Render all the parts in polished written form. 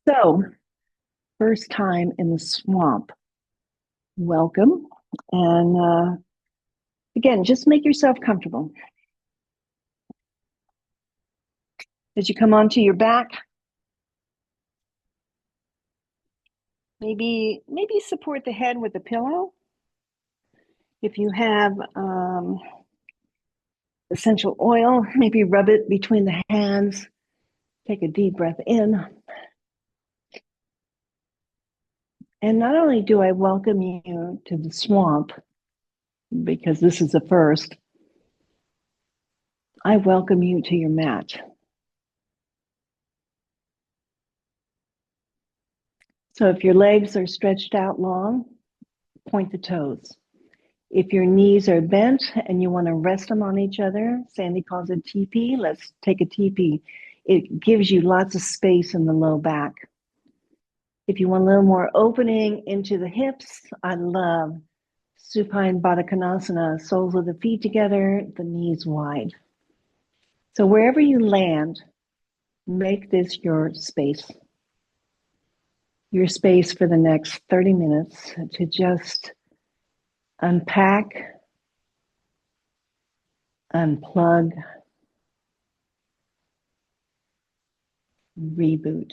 So, first time in the swamp, welcome. And again, just make yourself comfortable. As you come onto your back, maybe support the head with a pillow. If you have essential oil, maybe rub it between the hands. Take a deep breath in. And not only do I welcome you to the swamp, because this is the first, I welcome you to your mat. So if your legs are stretched out long, point the toes. If your knees are bent and you want to rest them on each other, Sandy calls it TP. Let's take a TP. It gives you lots of space in the low back. If you want a little more opening into the hips, I love supine Baddha Konasana, soles of the feet together, the knees wide. So wherever you land, make this your space for the next 30 minutes to just unpack, unplug, reboot.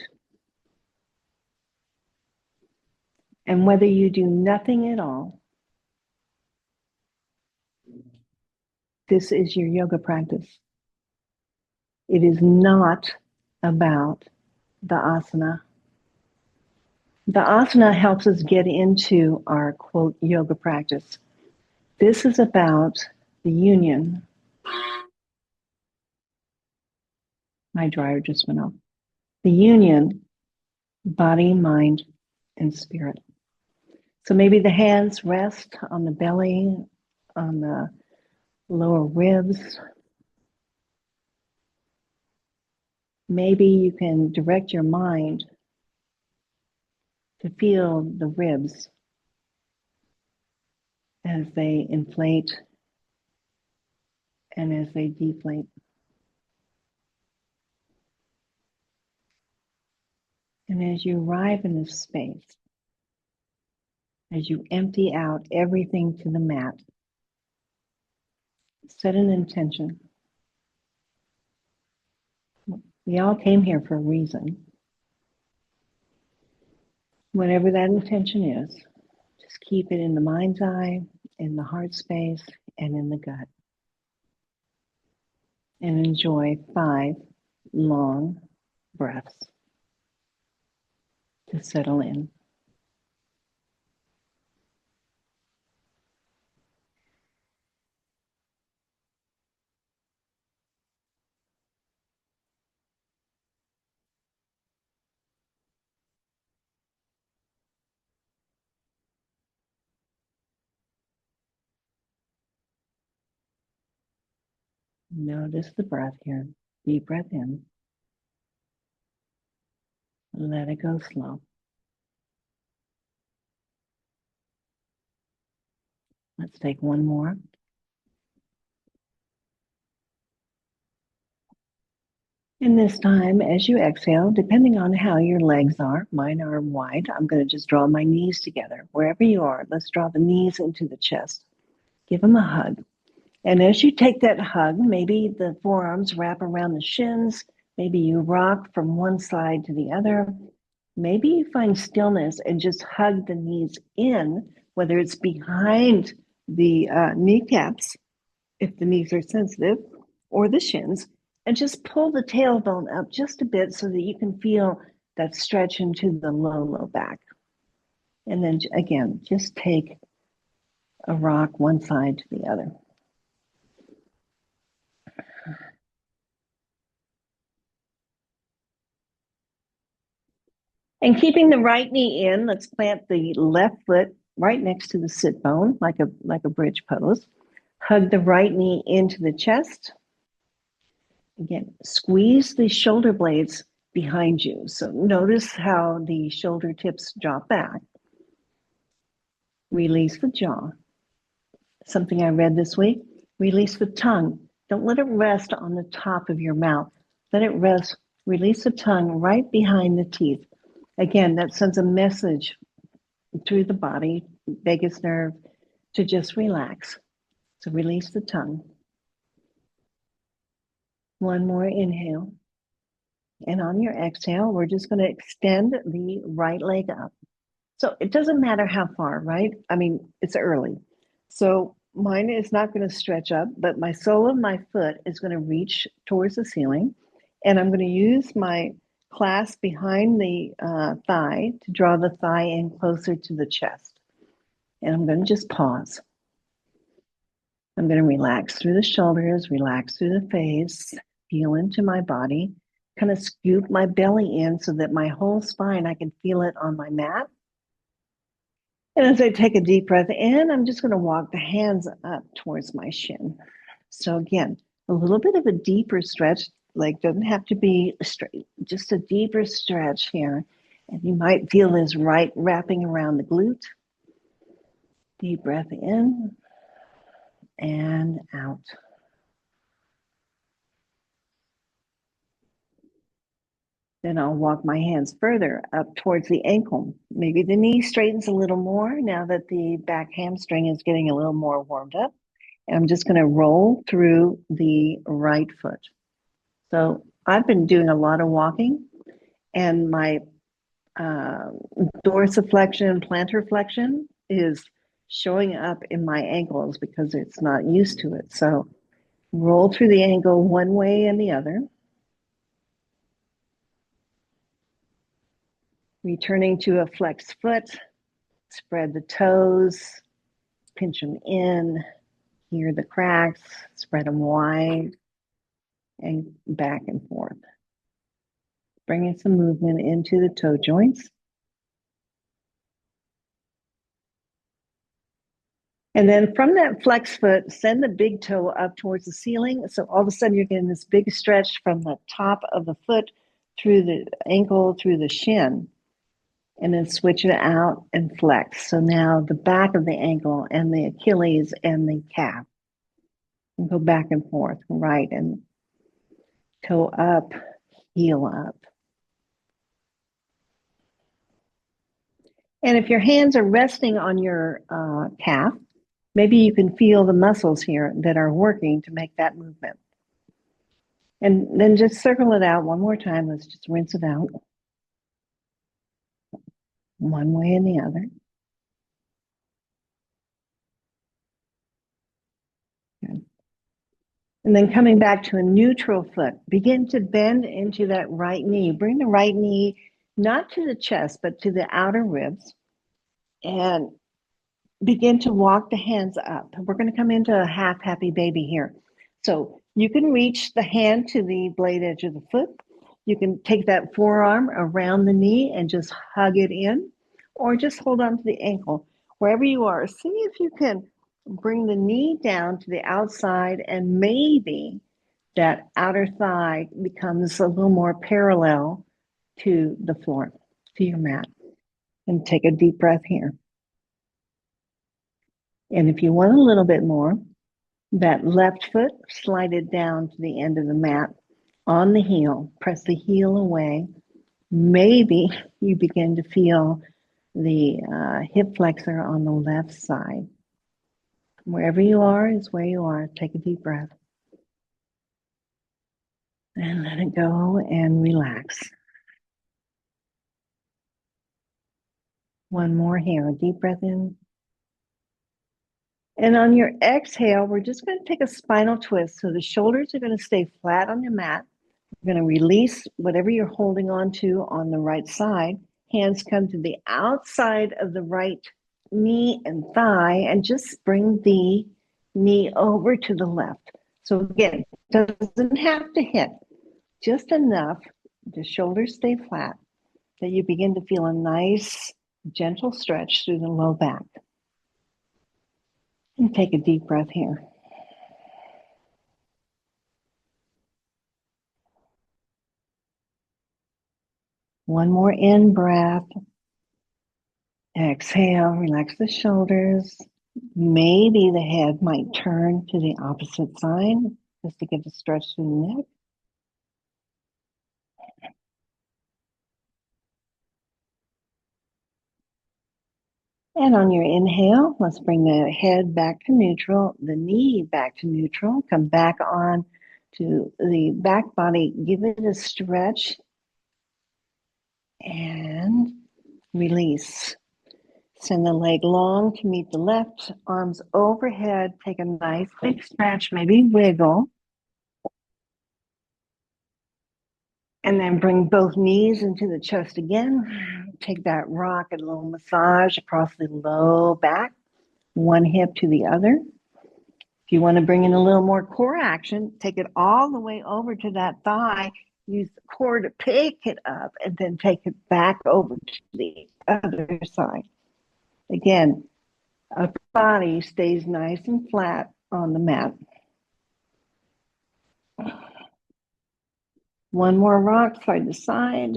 And whether you do nothing at all, this is your yoga practice. It is not about the asana. The asana helps us get into our quote yoga practice. This is about the union. My dryer just went off. The union, body, mind, and spirit. So maybe the hands rest on the belly, on the lower ribs. Maybe you can direct your mind to feel the ribs as they inflate and as they deflate. And as you arrive in this space, as you empty out everything to the mat, set an intention. We all came here for a reason. Whatever that intention is, just keep it in the mind's eye, in the heart space, and in the gut. And enjoy 5 long breaths to settle in. Notice the breath here. Deep breath in. Let it go slow. Let's take one more. And this time, as you exhale, depending on how your legs are, mine are wide, I'm going to just draw my knees together. Wherever you are, let's draw the knees into the chest. Give them a hug. And as you take that hug, maybe the forearms wrap around the shins. Maybe you rock from one side to the other. Maybe you find stillness and just hug the knees in, whether it's behind the kneecaps, if the knees are sensitive, or the shins, and just pull the tailbone up just a bit so that you can feel that stretch into the low back. And then again, just take a rock one side to the other. And keeping the right knee in, let's plant the left foot right next to the sit bone, like a bridge pose. Hug the right knee into the chest. Again, squeeze the shoulder blades behind you. So notice how the shoulder tips drop back. Release the jaw. Something I read this week, release the tongue. Don't let it rest on the top of your mouth. Let it rest, release the tongue right behind the teeth. Again, that sends a message through the body, vagus nerve, to just relax. So release the tongue. One more inhale. And on your exhale, we're just going to extend the right leg up. So it doesn't matter how far, right? I mean, it's early. So mine is not going to stretch up, but my sole of my foot is going to reach towards the ceiling. And I'm going to use my clasp behind the thigh to draw the thigh in closer to the chest. And I'm going to just pause. I'm going to relax through the shoulders, relax through the face, feel into my body, kind of scoop my belly in so that my whole spine, I can feel it on my mat. And as I take a deep breath in, I'm just going to walk the hands up towards my shin. So again, a little bit of a deeper stretch, like doesn't have to be straight, just a deeper stretch here. And you might feel this right wrapping around the glute. Deep breath in and out. Then I'll walk my hands further up towards the ankle. Maybe the knee straightens a little more now that the back hamstring is getting a little more warmed up. And I'm just going to roll through the right foot. So I've been doing a lot of walking, and my dorsiflexion, plantar flexion is showing up in my ankles because it's not used to it. So roll through the ankle one way and the other. Returning to a flexed foot, spread the toes, pinch them in, hear the cracks, spread them wide, and back and forth. Bringing some movement into the toe joints. And then from that flex foot, send the big toe up towards the ceiling. So all of a sudden you're getting this big stretch from the top of the foot through the ankle, through the shin. And then switch it out and flex. So now the back of the ankle and the Achilles and the calf. And go back and forth, right and toe up, heel up. And if your hands are resting on your calf, maybe you can feel the muscles here that are working to make that movement. And then just circle it out one more time. Let's just rinse it out. One way and the other. Good. And then coming back to a neutral foot, begin to bend into that right knee. Bring the right knee not to the chest, but to the outer ribs. And begin to walk the hands up. We're going to come into a half happy baby here. So you can reach the hand to the blade edge of the foot. You can take that forearm around the knee and just hug it in, or just hold on to the ankle. Wherever you are, see if you can bring the knee down to the outside, and maybe that outer thigh becomes a little more parallel to the floor, to your mat. And take a deep breath here. And if you want a little bit more, that left foot, slide it down to the end of the mat on the heel. Press the heel away. Maybe you begin to feel the hip flexor on the left side. Wherever you are is where you are. Take a deep breath. And let it go and relax. One more here. A deep breath in. And on your exhale, we're just going to take a spinal twist. So the shoulders are going to stay flat on your mat. You're going to release whatever you're holding on to on the right side. Hands come to the outside of the right knee and thigh, and just bring the knee over to the left. So again, doesn't have to hit, just enough the shoulders stay flat that you begin to feel a nice, gentle stretch through the low back. And take a deep breath here. One more in breath. Exhale, relax the shoulders. Maybe the head might turn to the opposite side just to get a stretch through the neck. And on your inhale, let's bring the head back to neutral, the knee back to neutral, come back on to the back body, give it a stretch and release. Send the leg long to meet the left, arms overhead, take a nice big stretch, maybe wiggle. And then bring both knees into the chest again. Take that rock, a little massage across the low back, one hip to the other. If you want to bring in a little more core action, take it all the way over to that thigh. Use the core to pick it up and then take it back over to the other side. Again, our body stays nice and flat on the mat. One more rock side to side.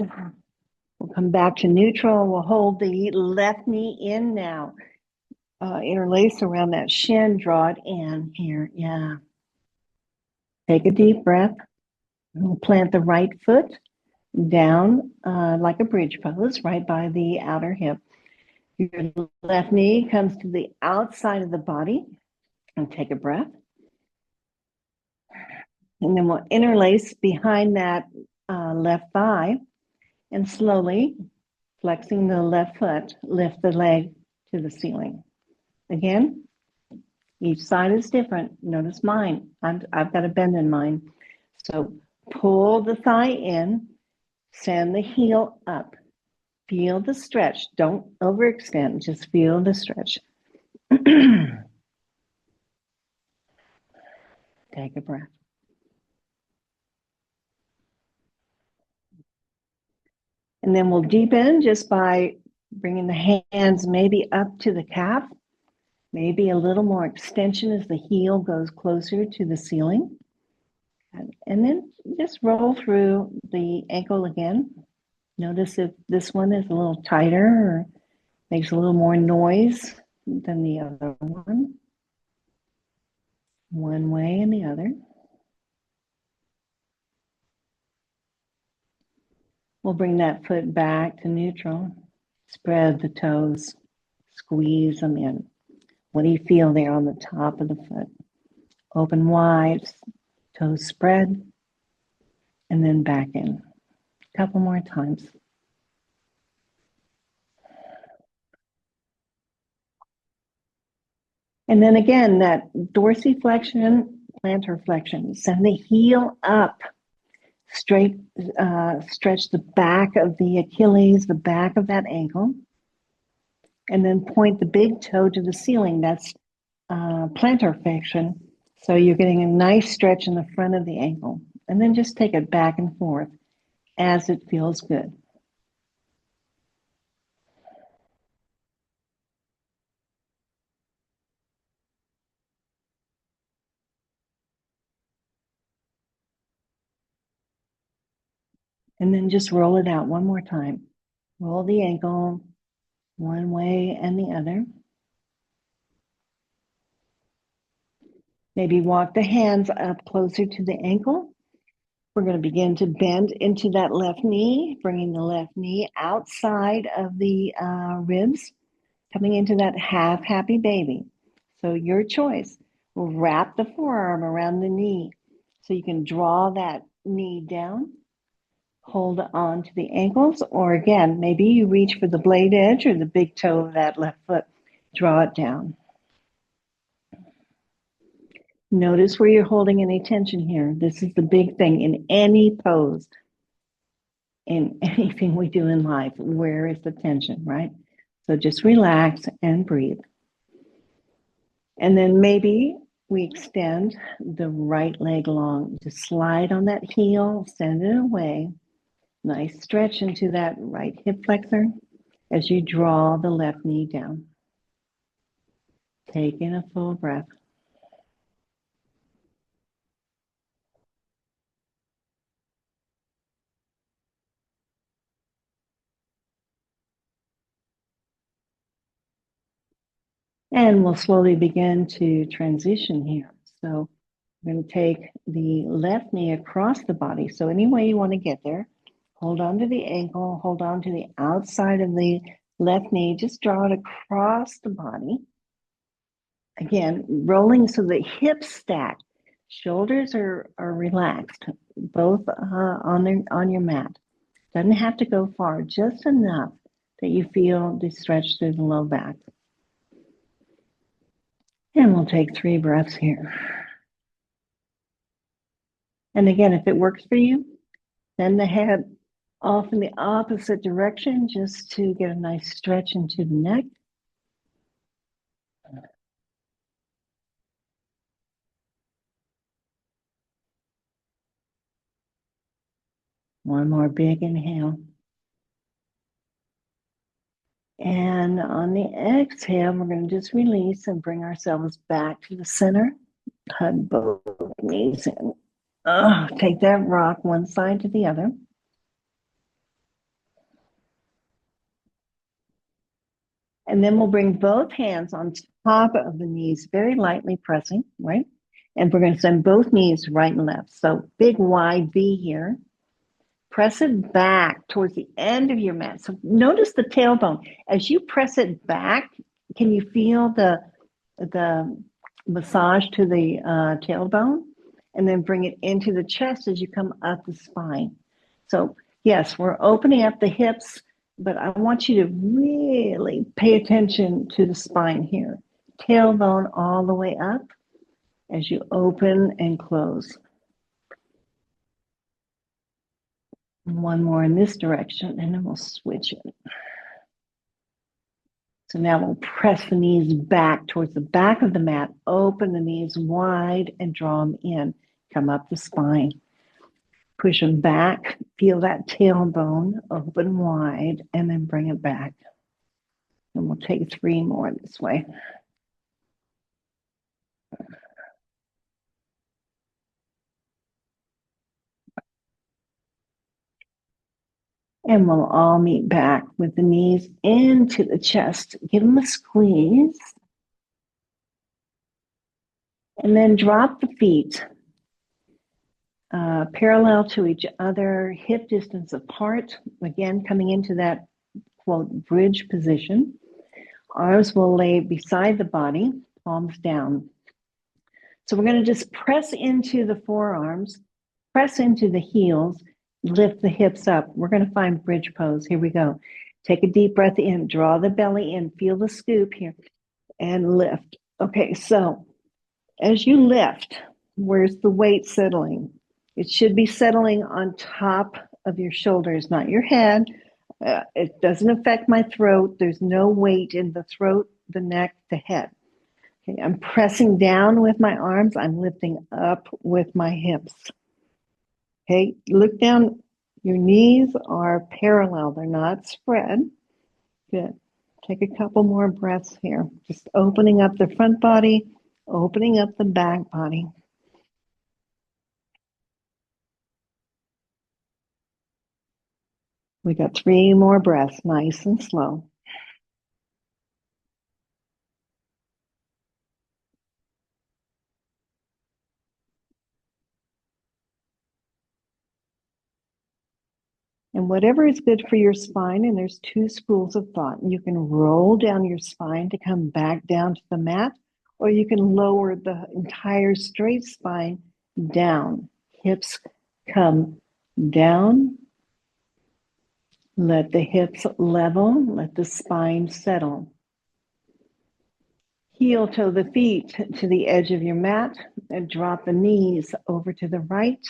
We'll come back to neutral. We'll hold the left knee in now. Interlace around that shin, draw it in here. Yeah. Take a deep breath. We'll plant the right foot down like a bridge pose right by the outer hip. Your left knee comes to the outside of the body and take a breath. And then we'll interlace behind that left thigh and slowly flexing the left foot, lift the leg to the ceiling. Again, each side is different. Notice mine. I've got a bend in mine. So pull the thigh in, send the heel up. Feel the stretch. Don't overextend. Just feel the stretch. Take a breath. And then we'll deepen just by bringing the hands maybe up to the calf, maybe a little more extension as the heel goes closer to the ceiling. And then just roll through the ankle again. Notice if this one is a little tighter or makes a little more noise than the other one. One way and the other. We'll bring that foot back to neutral. Spread the toes. Squeeze them in. What do you feel there on the top of the foot? Open wide, toes spread, and then back in. A couple more times. And then again, that dorsiflexion, plantar flexion. Send the heel up. Straight, stretch the back of the Achilles, the back of that ankle. And then point the big toe to the ceiling. That's plantar flexion. So you're getting a nice stretch in the front of the ankle. And then just take it back and forth as it feels good. And then just roll it out one more time. Roll the ankle one way and the other. Maybe walk the hands up closer to the ankle. We're going to begin to bend into that left knee, bringing the left knee outside of the ribs, coming into that half happy baby. So your choice. We'll wrap the forearm around the knee so you can draw that knee down. Hold on to the ankles, or again, maybe you reach for the blade edge or the big toe of that left foot. Draw it down. Notice where you're holding any tension here. This is the big thing in any pose, in anything we do in life. Where is the tension, right? So just relax and breathe. And then maybe we extend the right leg long. Just slide on that heel, send it away. Nice stretch into that right hip flexor as you draw the left knee down. Take in a full breath. And we'll slowly begin to transition here. So we're going to take the left knee across the body. So any way you want to get there, hold on to the ankle, hold on to the outside of the Left knee, just draw it across the body. Again, rolling so the hips stack. Shoulders are relaxed, both on your mat. Doesn't have to go far, just enough that you feel the stretch through the low back. And we'll take 3 breaths here. And again, if it works for you, bend the head off in the opposite direction just to get a nice stretch into the neck. One more big inhale. And on the exhale, we're going to just release and bring ourselves back to the center. Hug both knees in. Take that rock one side to the other. And then we'll bring both hands on top of the knees, very lightly pressing, right? And we're going to send both knees right and left. So big wide V here. Press it back towards the end of your mat. So notice the tailbone. As you press it back, can you feel the massage to the tailbone? And then bring it into the chest as you come up the spine. So yes, we're opening up the hips, but I want you to really pay attention to the spine here. Tailbone all the way up as you open and close. One more in this direction, and then we'll switch it. So now we'll press the knees back towards the back of the mat, open the knees wide and draw them in. Come up the spine. Push them back, feel that tailbone open wide, and then bring it back. And we'll take 3 more this way. And we'll all meet back with the knees into the chest. Give them a squeeze. And then drop the feet parallel to each other, hip distance apart. Again, coming into that, quote, bridge position. Arms will lay beside the body, palms down. So we're going to just press into the forearms, press into the heels, lift the hips up. We're going to find bridge pose. Here we go. Take a deep breath in, draw the belly in, feel the scoop here, and lift. Okay, so as you lift, where's the weight settling? It should be settling on top of your shoulders, not your head. It doesn't affect my throat. There's no weight in the throat, the neck, the head. Okay, I'm pressing down with my arms. I'm lifting up with my hips. Okay, look down. Your knees are parallel. They're not spread. Good. Take a couple more breaths here. Just opening up the front body, opening up the back body. We got 3 more breaths, nice and slow. And whatever is good for your spine, and there's 2 schools of thought. You can roll down your spine to come back down to the mat, or you can lower the entire straight spine down. Hips come down. Let the hips level, let the spine settle. Heel toe the feet to the edge of your mat and drop the knees over to the right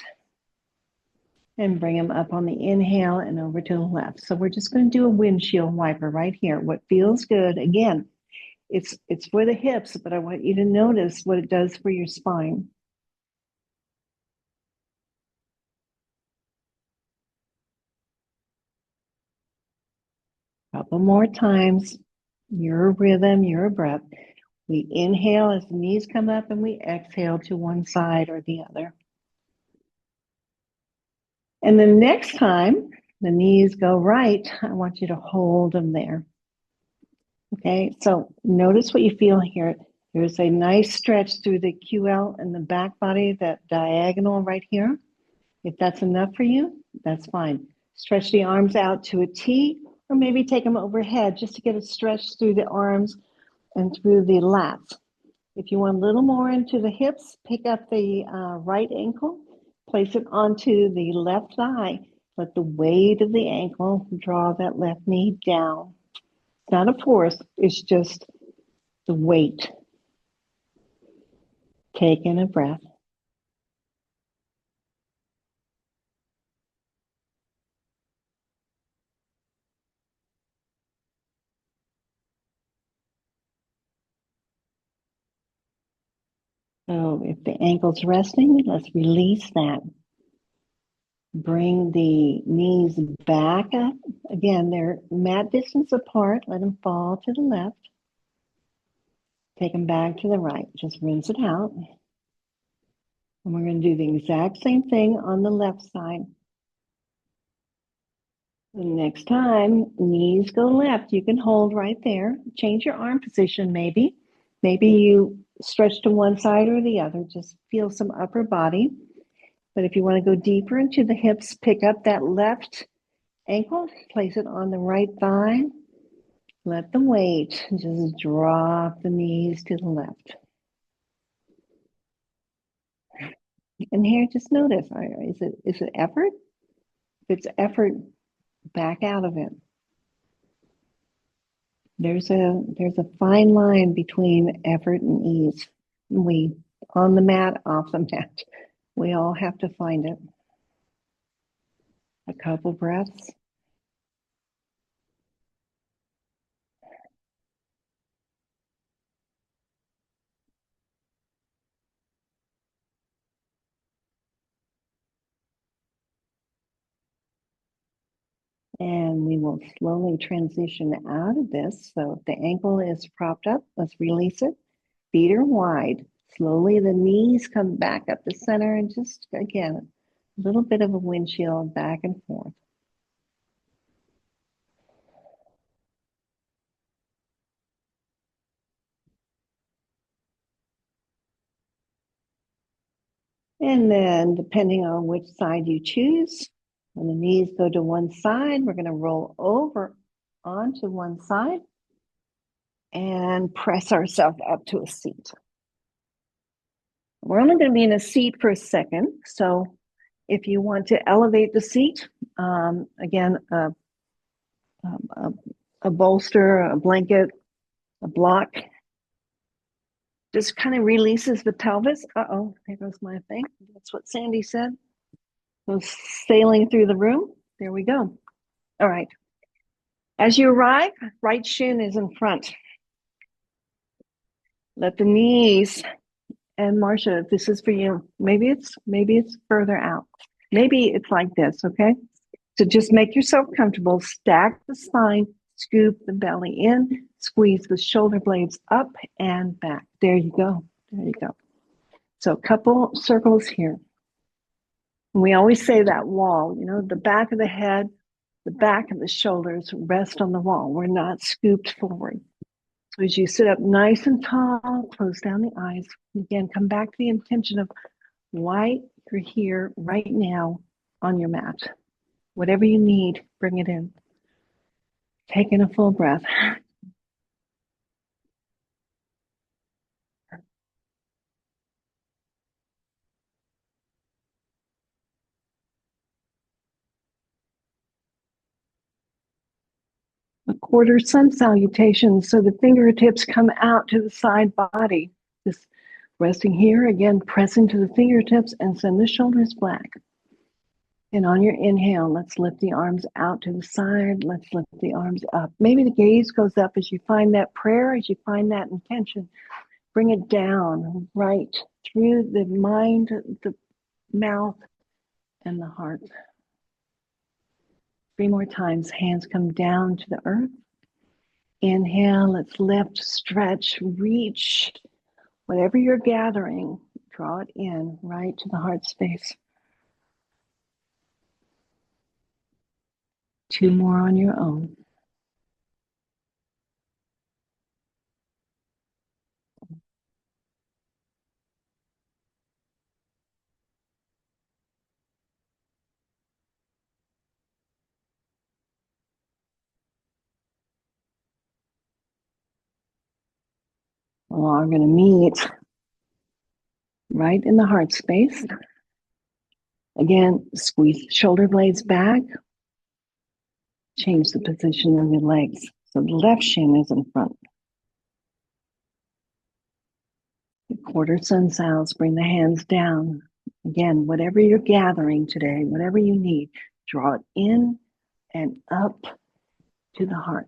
and bring them up on the inhale and over to the left. So we're just going to do a windshield wiper right here. What feels good, again, it's for the hips, but I want you to notice what it does for your spine. Couple more times. Your rhythm, your breath. We inhale as the knees come up and we exhale to one side or the other. And the next time the knees go right, I want you to hold them there. Okay, so notice what you feel here. There's a nice stretch through the QL and the back body, that diagonal right here. If that's enough for you, that's fine. Stretch the arms out to a T, Or maybe take them overhead just to get a stretch through the arms and through the lats. If you want a little more into the hips, pick up the right ankle, place it onto the left thigh. Let the weight of the ankle draw that left knee down. It's not a force, it's just the weight. Take in a breath. So if the ankle's resting, let's release that. Bring the knees back up. Again, they're mat distance apart. Let them fall to the left. Take them back to the right. Just rinse it out. And we're going to do the exact same thing on the left side. The next time, knees go left. You can hold right there. Change your arm position maybe. Maybe you stretch to one side or the other. Just feel some upper body. But if you want to go deeper into the hips, pick up that left ankle, place it on the right thigh. Let the weight just drop the knees to the left. And here, just notice, is it effort? If it's effort, back out of it. There's a fine line between effort and ease. We on the mat, off the mat. We all have to find it. A couple breaths. And we will slowly transition out of this. So if the ankle is propped up, let's release it. Feet are wide. Slowly the knees come back up the center and just, again, a little bit of a windshield back and forth. And then depending on which side you choose, when the knees go to one side, we're going to roll over onto one side and press ourselves up to a seat. We're only going to be in a seat for a second. So if you want to elevate the seat, again, a bolster, a blanket, a block, just kind of releases the pelvis. Uh-oh, there goes my thing. That's what Sandy said. Goes sailing through the room. There we go. All right. As you arrive, right shin is in front. Let the knees, and Marcia, this is for you. Maybe it's further out. Maybe it's like this, okay? So just make yourself comfortable. Stack the spine, scoop the belly in, squeeze the shoulder blades up and back. There you go. There you go. So a couple circles here. And we always say that wall, the back of the head, the back of the shoulders rest on the wall. We're not scooped forward. So as you sit up nice and tall, close down the eyes. Again, come back to the intention of why you're here right now on your mat. Whatever you need, bring it in. Take in a full breath. A quarter sun salutation. So the fingertips come out to the side body. Just resting here, again, press into the fingertips and send the shoulders back. And on your inhale, let's lift the arms out to the side. Let's lift the arms up. Maybe the gaze goes up as you find that prayer, as you find that intention. Bring it down right through the mind, the mouth, and the heart. 3 more times. Hands come down to the earth. Inhale, let's lift, stretch, reach. Whatever you're gathering, draw it in right to the heart space. 2 more on your own. We are going to meet right in the heart space. Again, squeeze shoulder blades back. Change the position of your legs. So the left shin is in front. The quarter sun sounds, bring the hands down. Again, whatever you're gathering today, whatever you need, draw it in and up to the heart.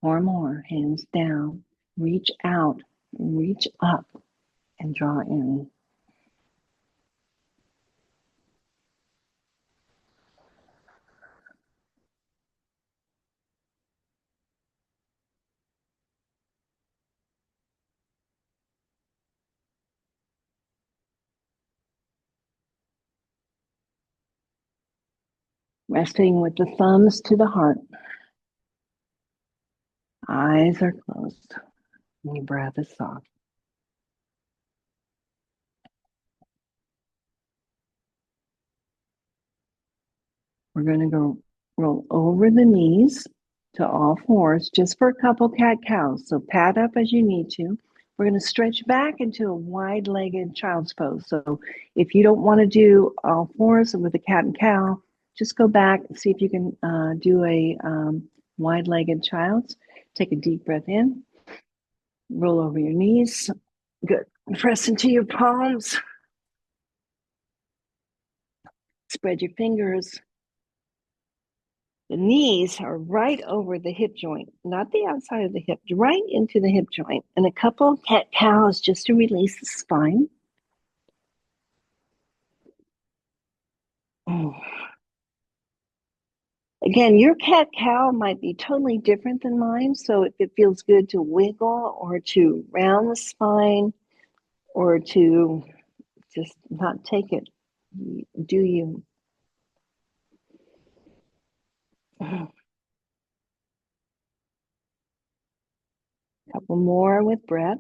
4 more, hands down. Reach out, reach up, and draw in. Resting with the thumbs to the heart. Eyes are closed. And your breath is soft. We're going to go roll over the knees to all fours just for a couple cat-cows. So pat up as you need to. We're going to stretch back into a wide-legged child's pose. So if you don't want to do all fours with a cat and cow, just go back and see if you can do a wide-legged child's. Take a deep breath in. Roll over your knees. Good. Press into your palms. Spread your fingers. The knees are right over the hip joint, not the outside of the hip, right into the hip joint. And a couple cat-cows just to release the spine. Again, your cat-cow might be totally different than mine. So if it feels good to wiggle or to round the spine or to just not take it, do you? Couple more with breath.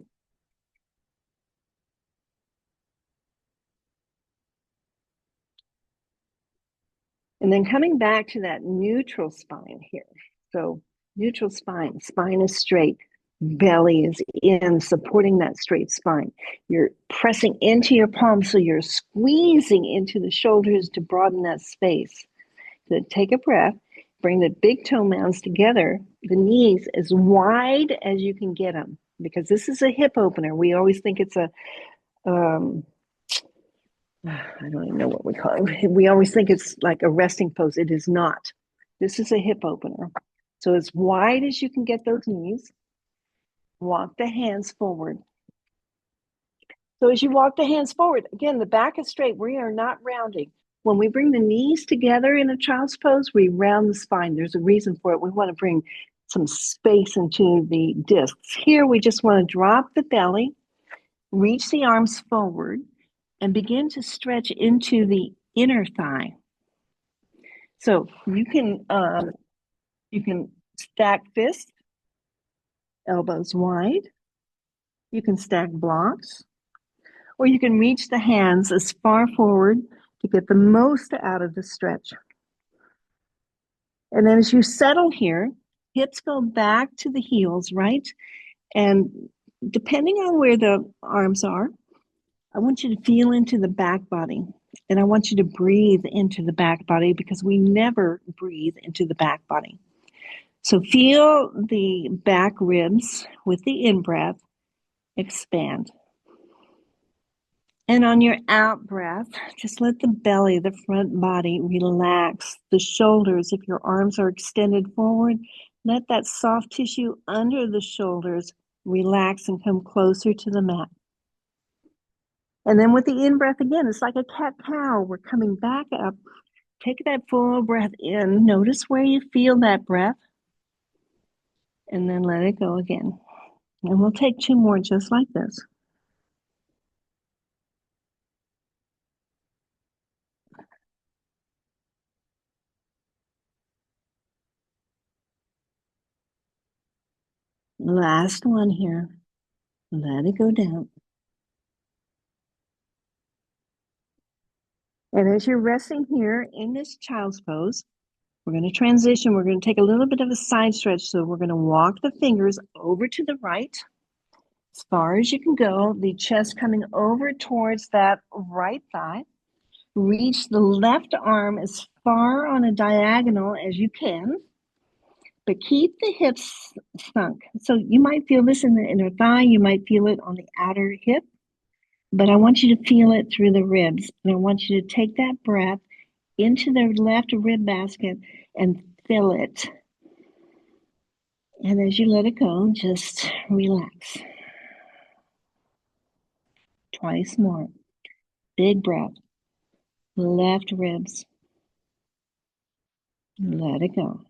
And then coming back to that neutral spine here. So neutral spine, spine is straight, belly is in, supporting that straight spine. You're pressing into your palms, so you're squeezing into the shoulders to broaden that space. So take a breath, bring the big toe mounds together, the knees as wide as you can get them, because this is a hip opener. We always think it's a I don't even know what we call it. We always think it's like a resting pose. It is not. This is a hip opener. So as wide as you can get those knees, walk the hands forward. So as you walk the hands forward, again, the back is straight. We are not rounding. When we bring the knees together in a child's pose, we round the spine. There's a reason for it. We want to bring some space into the discs. Here, we just want to drop the belly, reach the arms forward, and begin to stretch into the inner thigh. So you can stack fists, elbows wide. You can stack blocks, or you can reach the hands as far forward to get the most out of the stretch. And then as you settle here, hips go back to the heels, right? And depending on where the arms are, I want you to feel into the back body. And I want you to breathe into the back body, because we never breathe into the back body. So feel the back ribs with the in-breath expand. And on your out-breath, just let the belly, the front body relax. The shoulders, if your arms are extended forward, let that soft tissue under the shoulders relax and come closer to the mat. And then with the in-breath again, it's like a cat-cow. We're coming back up. Take that full breath in. Notice where you feel that breath. And then let it go again. And we'll take 2 more just like this. Last one here. Let it go down. And as you're resting here in this child's pose, We're going to transition. We're going to take a little bit of a side stretch. So we're going to walk the fingers over to the right as far as you can go, the chest coming over towards that right thigh. Reach the left arm as far on a diagonal as you can, but keep the hips sunk. So you might feel this in the inner thigh, you might feel it on the outer hip, but I want you to feel it through the ribs. And I want you to take that breath into the left rib basket and fill it. And as you let it go, just relax. Twice more. Big breath. Left ribs. Let it go.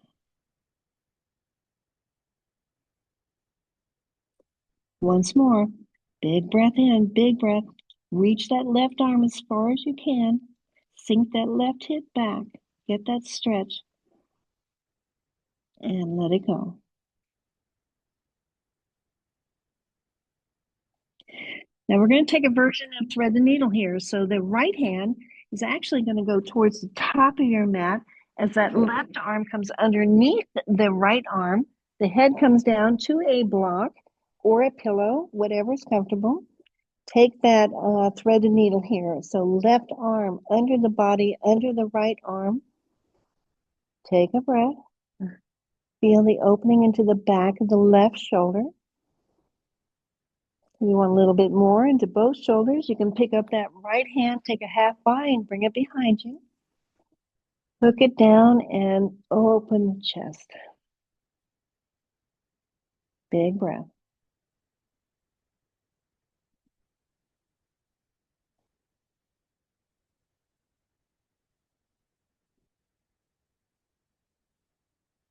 Once more. Big breath in, big breath. Reach that left arm as far as you can. Sink that left hip back. Get that stretch. And let it go. Now we're going to take a version of thread the needle here. So the right hand is actually going to go towards the top of your mat as that left arm comes underneath the right arm. The head comes down to a block or a pillow, whatever's comfortable. Take that thread the needle here. So left arm under the body, under the right arm. Take a breath. Feel the opening into the back of the left shoulder. You want a little bit more into both shoulders. You can pick up that right hand, take a half bind, bring it behind you. Hook it down and open the chest. Big breath.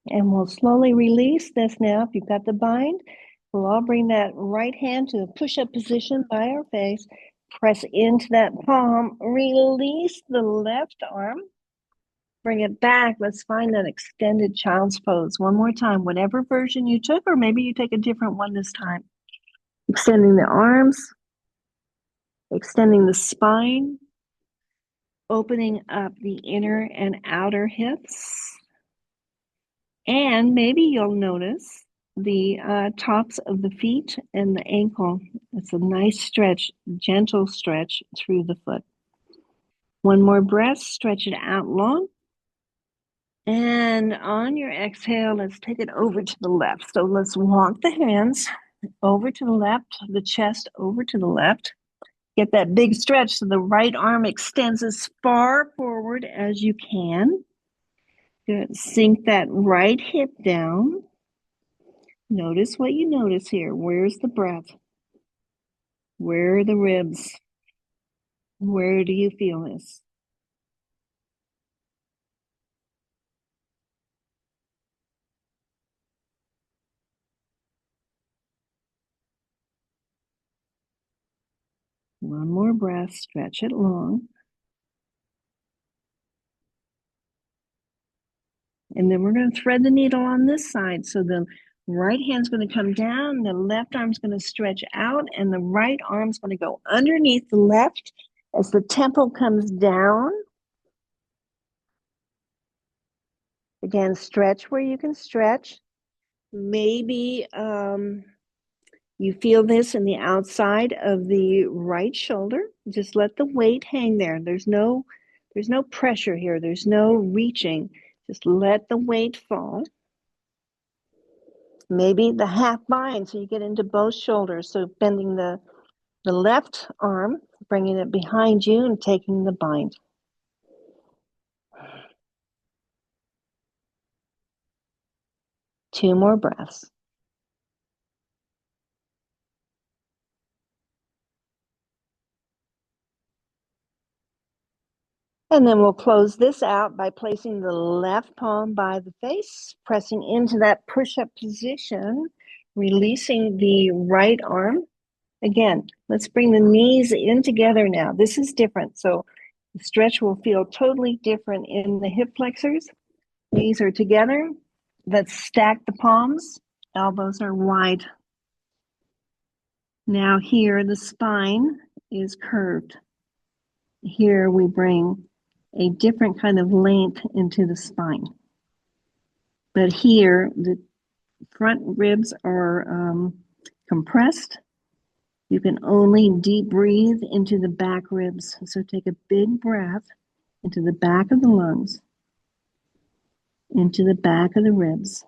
And we'll slowly release this now. If you've got the bind, we'll all bring that right hand to the push-up position by our face. Press into that palm. Release the left arm. Bring it back. Let's find that extended child's pose. One more time, whatever version you took, or maybe you take a different one this time. Extending the arms, extending the spine, opening up the inner and outer hips. And maybe you'll notice the tops of the feet and the ankle. It's a nice stretch, gentle stretch through the foot. One more breath, stretch it out long. And on your exhale, let's take it over to the left. So let's walk the hands over to the left, the chest over to the left. Get that big stretch so the right arm extends as far forward as you can. Good. Sink that right hip down. Notice what you notice here. Where's the breath? Where are the ribs? Where do you feel this? One more breath, stretch it long. And then we're going to thread the needle on this side. So the right hand's going to come down, the left arm's going to stretch out, and the right arm's going to go underneath the left as the temple comes down. Again, stretch where you can stretch. Maybe you feel this in the outside of the right shoulder. Just let the weight hang there. There's no pressure here. There's no reaching. Just let the weight fall. Maybe the half bind so you get into both shoulders. So bending the left arm, bringing it behind you and taking the bind. Two more breaths. And then we'll close this out by placing the left palm by the face, pressing into that push-up position, releasing the right arm. Again, let's bring the knees in together now. This is different. So the stretch will feel totally different in the hip flexors. Knees are together. Let's stack the palms. Elbows are wide. Now here, the spine is curved. Here we bring a different kind of length into the spine. But here, the front ribs are compressed. You can only deep breathe into the back ribs. So take a big breath into the back of the lungs, into the back of the ribs,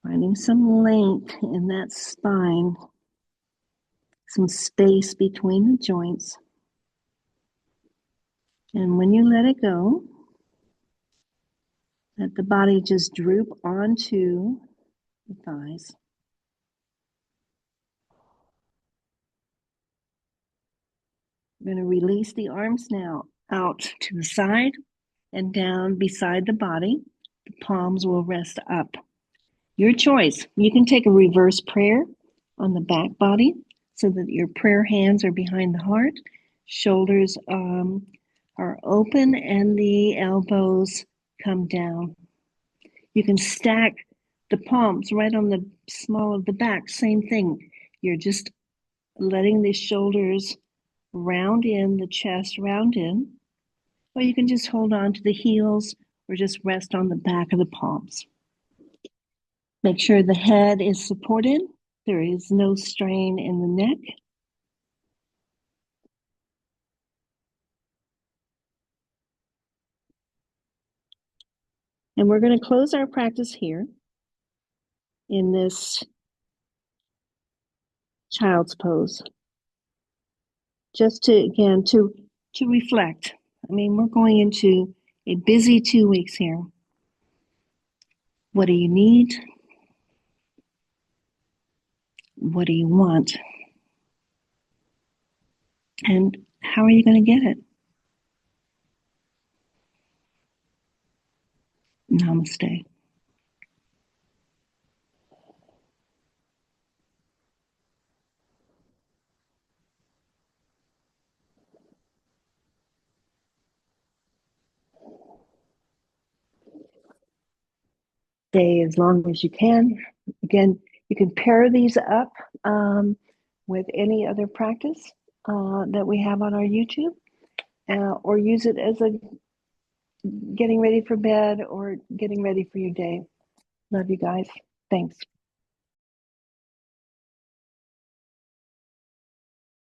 finding some length in that spine, some space between the joints. And when you let it go, let the body just droop onto the thighs. I'm going to release the arms now out to the side and down beside the body. The palms will rest up. Your choice. You can take a reverse prayer on the back body so that your prayer hands are behind the heart, shoulders are open, and the elbows come down. You can stack the palms right on the small of the back. Same thing. You're just letting the shoulders round in, the chest round in, or you can just hold on to the heels or just rest on the back of the palms. Make sure the head is supported. There is no strain in the neck. And we're going to close our practice here in this child's pose. Just to, again, to reflect. I mean, we're going into a busy 2 weeks here. What do you need? What do you want? And how are you going to get it? Namaste. Stay as long as you can. Again, you can pair these up with any other practice that we have on our YouTube, or use it as a getting ready for bed or getting ready for your day. Love you guys. Thanks.